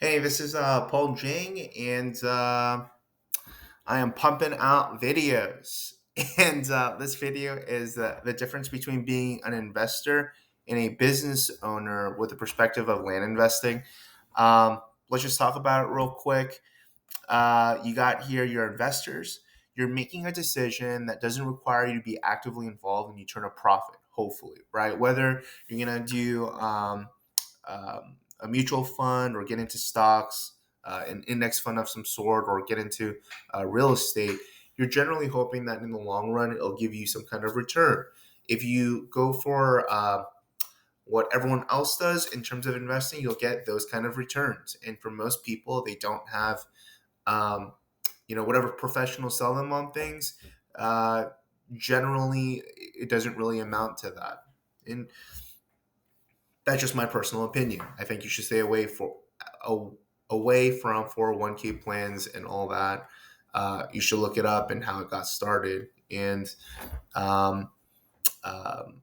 Hey, this is Paul Jing, and I am pumping out videos. And this video is the difference between being an investor and a business owner with the perspective of land investing. Um, let's just talk about it real quick. You got here your investors. You're making a decision that doesn't require you to be actively involved and you turn a profit, hopefully, right? Whether you're going to do a mutual fund or get into stocks, an index fund of some sort, or get into real estate, you're generally hoping that in the long run it'll give you some kind of return. If you go for what everyone else does in terms of investing, you'll get those kind of returns. And for most people, they don't have, um, whatever professionals sell them on things. Uh, Generally, it doesn't really amount to that. And that's just my personal opinion. I think you should stay a, away from 401k plans and all that. You should look it up and how it got started. And um, um,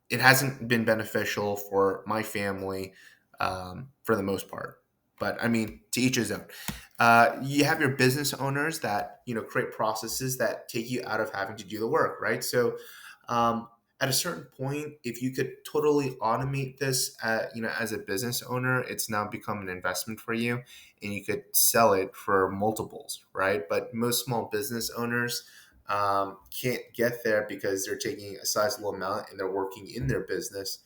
it hasn't been beneficial for my family for the most part. But I mean, to each his own. You have your business owners that create processes that take you out of having to do the work, right? So, at a certain point, if you could totally automate this, as a business owner, it's now become an investment for you, and you could sell it for multiples, right? But most small business owners can't get there because they're taking a sizable amount and they're working in their business.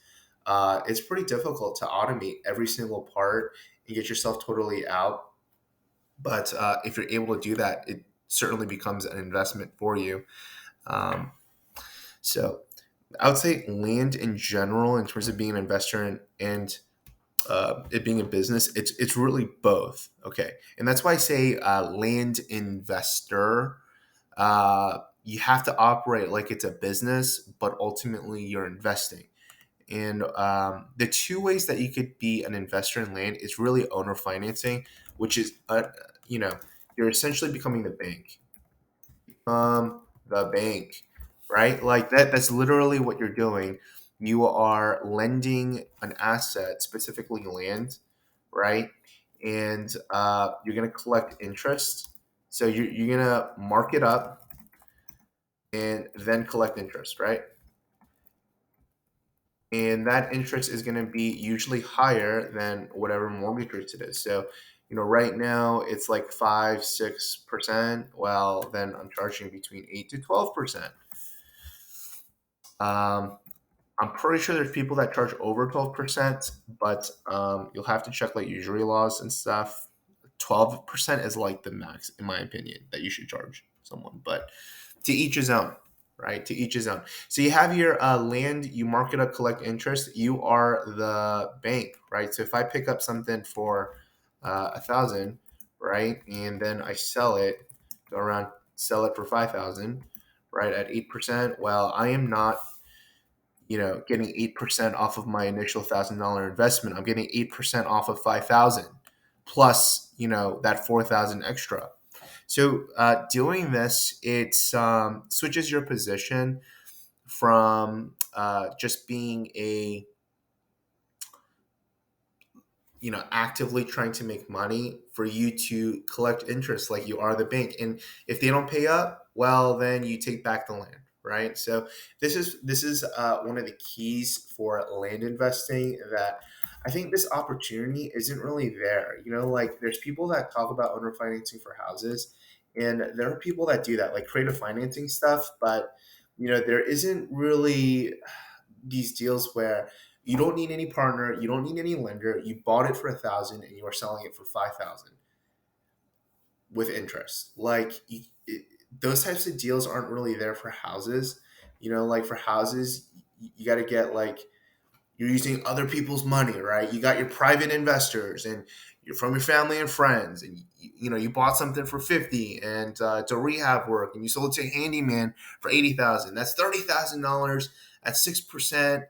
It's pretty difficult to automate every single part and get yourself totally out. But if you're able to do that, it certainly becomes an investment for you. Um, so I would say land in general, in terms of being an investor and it being a business, it's really both. Okay, and that's why I say land investor. You have to operate like it's a business, but ultimately you're investing. And the two ways that you could be an investor in land is really owner financing, which is, you know, you're essentially becoming the bank. The bank, right? Like that's literally what you're doing. You are lending an asset, specifically land, right? And you're going to collect interest. So you're going to mark it up and then collect interest, right? And that interest is going to be usually higher than whatever mortgage rate it is. So, right now it's like 5, 6%. Well, then I'm charging between 8 to 12%. Um, I'm pretty sure there's people that charge over 12%, but you'll have to check like usury laws and stuff. 12% is like the max, in my opinion, that you should charge someone. But to each his own, right? To each his own. So you have your land, you mark it up, collect interest. You are the bank, right? So if I pick up something for 1,000, right, and then I sell it, go around, sell it for 5,000, right, at 8%. Well, I am not getting 8% off of my initial $1,000 investment. I'm getting 8% off of 5,000 plus, that 4,000 extra. So doing this, it switches your position from just being a actively trying to make money for you to collect interest like you are the bank. And if they don't pay up, well, then you take back the land, right? So this is one of the keys for land investing, that I think this opportunity isn't really there. Like there's people that talk about owner financing for houses, and there are people that do that, like creative financing stuff, but there isn't really these deals where you don't need any partner, you don't need any lender. You bought it for 1,000 and you are selling it for 5,000 with interest. Those types of deals aren't really there for houses. Like for houses, you got to get like you're using other people's money, right? You got your private investors and you're from your family and friends, and you bought something for 50, and it's a rehab work, and you sold it to a handyman for 80,000. That's $30,000 at 6%.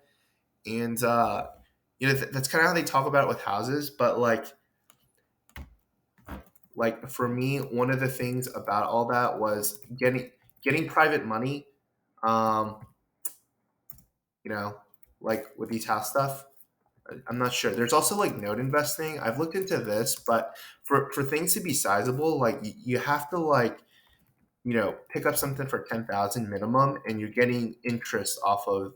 And that's kind of how they talk about it with houses. But like for me, one of the things about all that was getting private money. um you know like with these house stuff, I'm not sure. There's also like note investing. I've looked into this, but for things to be sizable, like you have to like pick up something for 10,000 minimum, and you're getting interest off of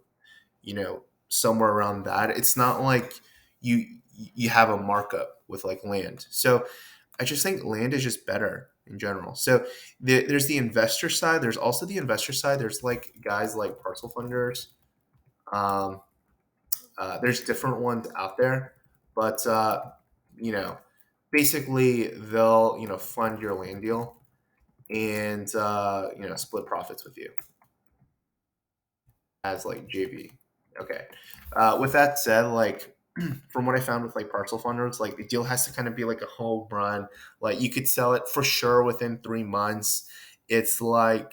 somewhere around that. It's not like you you have a markup with like land. So I just think land is just better in general. So there's the investor side. There's also the investor side. There's like guys like parcel funders. Um, there's different ones out there, but you know, basically they'll fund your land deal and split profits with you as like JV. Okay. With that said, like from what I found with like parcel funders, like the deal has to kind of be like a home run. Like you could sell it for sure within 3 months. It's like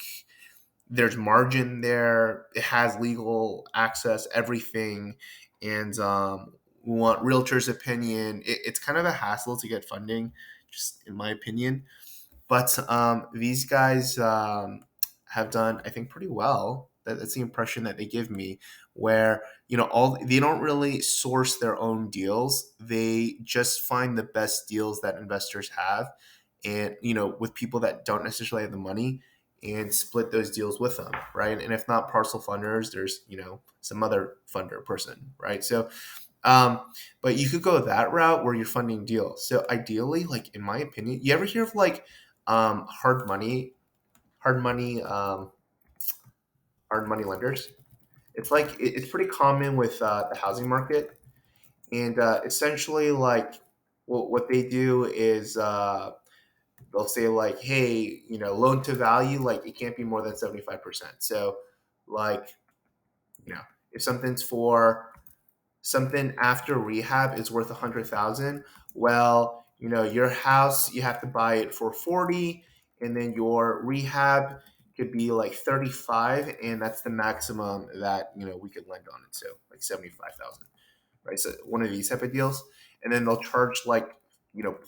there's margin there. It has legal access, everything, and we want realtors' opinion. It's kind of a hassle to get funding, just in my opinion. But these guys have done, I think, pretty well. That's the impression that they give me. Where all they don't really source their own deals; they just find the best deals that investors have, and with people that don't necessarily have the money, and split those deals with them, right? And if not parcel funders, there's some other funder person, right? So um, but you could go that route where you're funding deals. So ideally, like in my opinion, you ever hear of like hard money, hard money, hard money lenders? It's like it's pretty common with the housing market, and essentially, like what they do is they'll say like, hey, loan to value, like it can't be more than 75%. So, like, you know, if something after rehab is worth 100,000, well, your house you have to buy it for 40, and then your rehab could be like 35, and that's the maximum that we could lend on it. So like 75,000, right? So one of these type of deals, and then they'll charge like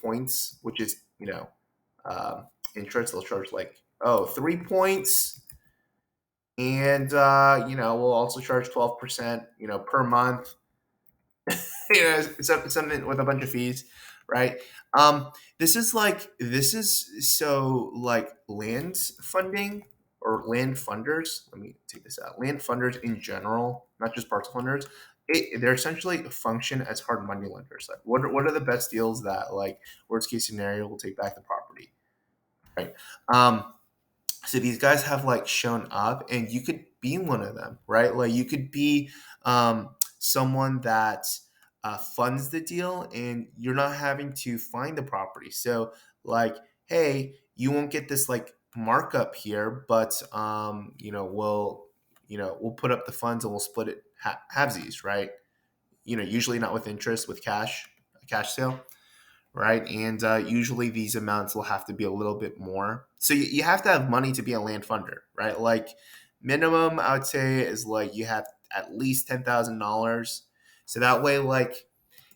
points, which is interest. They'll charge like 3 points, and we'll also charge 12% per month. It's something with a bunch of fees, right? This is so like land funding or land funders. Let me take this out. Land funders in general, not just parcel funders. They're essentially function as hard money lenders. Like, what are the best deals that like worst case scenario will take back the property, right? Um, so these guys have like shown up, and you could be one of them, right? Like you could be someone that funds the deal, and you're not having to find the property. So like, hey, you won't get this like markup here, but we'll put up the funds and we'll split it halvesies, right? Usually not with interest, with cash, a cash sale, right? And usually these amounts will have to be a little bit more. So you have to have money to be a land funder, right? Like minimum, I would say is like you have at least $10,000. So that way, like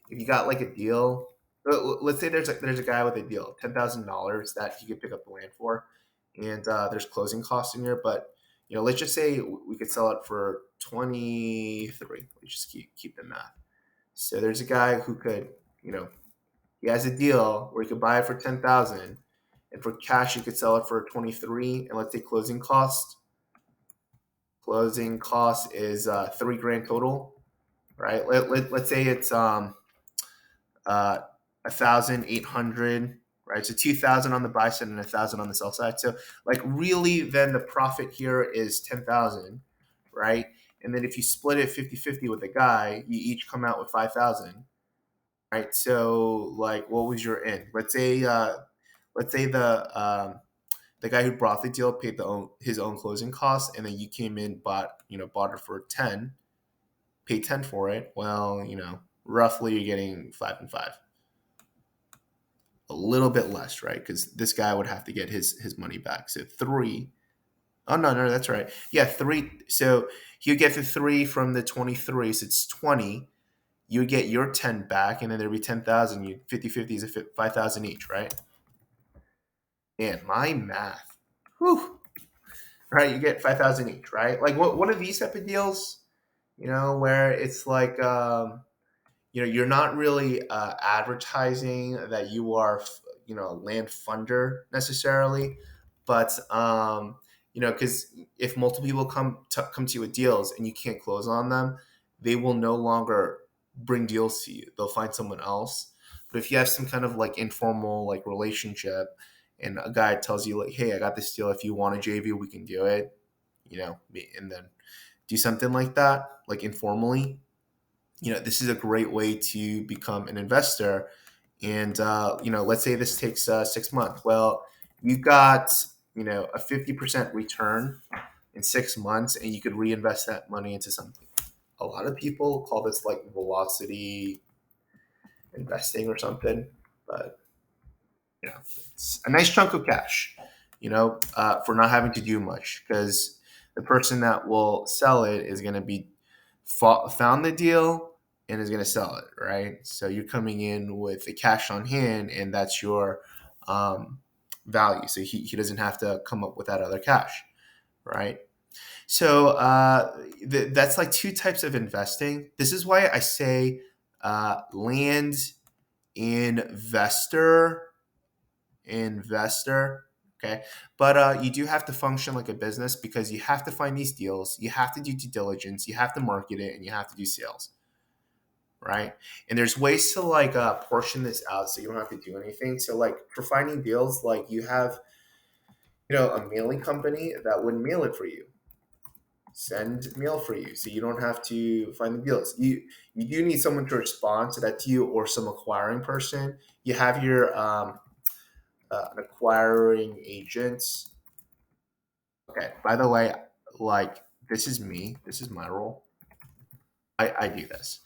if you got like a deal, let's say there's a guy with a deal, $10,000 that he could pick up the land for, and there's closing costs in here, but let's just say we could sell it for 23. We just keep the math. So there's a guy who could, he has a deal where he could buy it for 10,000, and for cash he could sell it for 23. And let's say closing cost. Closing cost is 3 grand total, right? Let's say it's 1,800, right? So 2,000 on the buy side and 1,000 on the sell side. So like really, then the profit here is 10,000, right? And then if you split it 50-50 with a guy, you each come out with 5,000, right? So like, what was your end? Let's say the guy who brought the deal paid his own closing costs, and then you came in, bought it for 10, paid 10 for it. Well, roughly you're getting 5 and 5, a little bit less, right? Because this guy would have to get his money back. So 3. Oh no, that's right. Yeah, 3. So you get the 3 from the 23, so it's 20. You would get your 10 back, and then there'd be 10,000. You 50-50 is 5,000 each, right? Man, my math. Whew. Right, you get 5,000 each, right? Like what are these type of deals? Where it's like you're not really advertising that you are, a land funder necessarily, but because if multiple people come to you with deals and you can't close on them, they will no longer bring deals to you. They'll find someone else. But if you have some kind of like informal like relationship, and a guy tells you like, "Hey, I got this deal. If you want a JV, we can do it," and then do something like that, like informally. This is a great way to become an investor. And let's say this takes 6 months. Well, you've got a 50% return in 6 months, and you could reinvest that money into something. A lot of people call this like velocity investing or something, but it's a nice chunk of cash, for not having to do much, because the person that will sell it is going to be found the deal and is going to sell it, right? So you're coming in with the cash on hand, and that's your um, value. So he doesn't have to come up with that other cash, right? So that's like two types of investing. This is why I say land investor investor. Okay. But you do have to function like a business, because you have to find these deals, you have to do due diligence, you have to market it, and you have to do sales, right? And there's ways to like portion this out so you don't have to do anything. So like for finding deals, like you have a mailing company that would mail it for you, send mail for you, so you don't have to find the deals. You do need someone to respond to that to you, or some acquiring person. You have your an acquiring agent. Okay. By the way, like this is me. This is my role. I do this.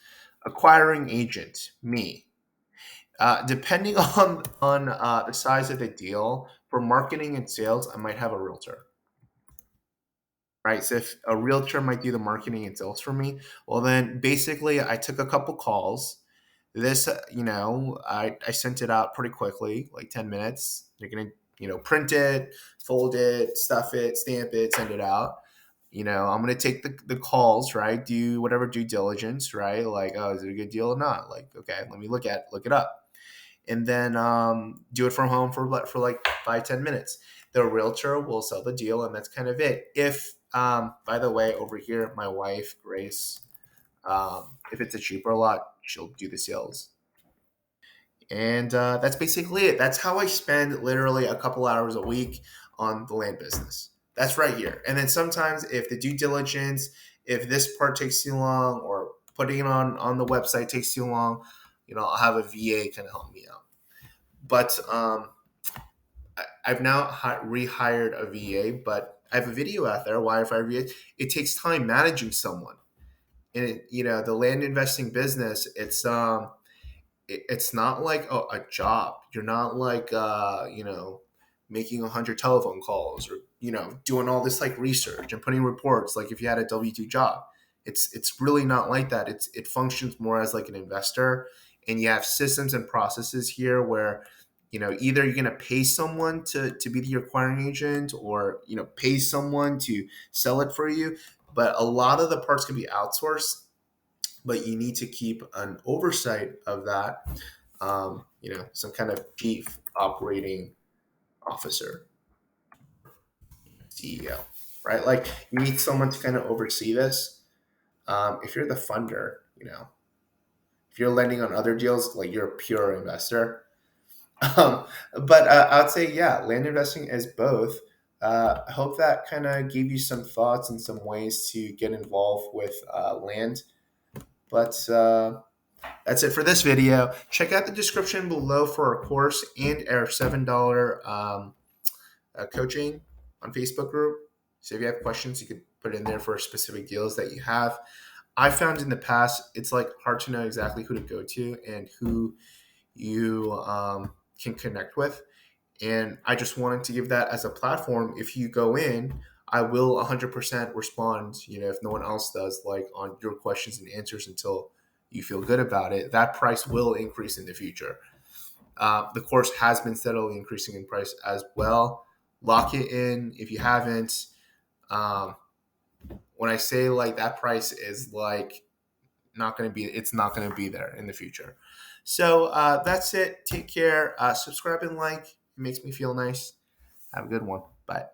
Acquiring agent, me. Depending on the size of the deal, for marketing and sales, I might have a realtor. Right. So if a realtor might do the marketing and sales for me, well then basically I took a couple calls. This, I sent it out pretty quickly, like 10 minutes. They're gonna, print it, fold it, stuff it, stamp it, send it out. I'm gonna take the calls, right? Do whatever due diligence, right? Like, oh, is it a good deal or not? Like, okay, let me look it up, and then do it from home for like 5-10 minutes. The realtor will sell the deal, and that's kind of it. If by the way, over here, my wife Grace, if it's a cheaper lot, she'll do the sales. And that's basically it. That's how I spend literally a couple hours a week on the land business. That's right here. And then sometimes, if the due diligence, if this part takes too long, or putting it on the website takes too long, I'll have a VA kind of help me out. But I've now rehired a VA, but I have a video out there why I fired VA. It takes time managing someone. And the land investing business, it's not like a job. You're not like making 100 telephone calls, or doing all this like research and putting reports like if you had a W-2 job. It's really not like that. It functions more as like an investor, and you have systems and processes here where either you're going to pay someone to be the acquiring agent, or pay someone to sell it for you. But a lot of the parts can be outsourced, but you need to keep an oversight of that. Some kind of chief operating officer, CEO, right? Like you need someone to kind of oversee this. If you're the funder, if you're lending on other deals, like you're a pure investor. But I'd say, yeah, land investing is both. I hope that kind of gave you some thoughts and some ways to get involved with land. But that's it for this video. Check out the description below for our course and our $7 coaching on Facebook group. So if you have questions, you can put in there for specific deals that you have. I found in the past, it's like hard to know exactly who to go to and who you can connect with. And I just wanted to give that as a platform. If you go in, I will 100% respond, if no one else does, like on your questions and answers until you feel good about it. That price will increase in the future. The course has been steadily increasing in price as well. Lock it in if you haven't. Um, when I say like that price is like not going to be it's not going to be there in the future. So that's it. Take care. Subscribe and like. It makes me feel nice. Have a good one. Bye.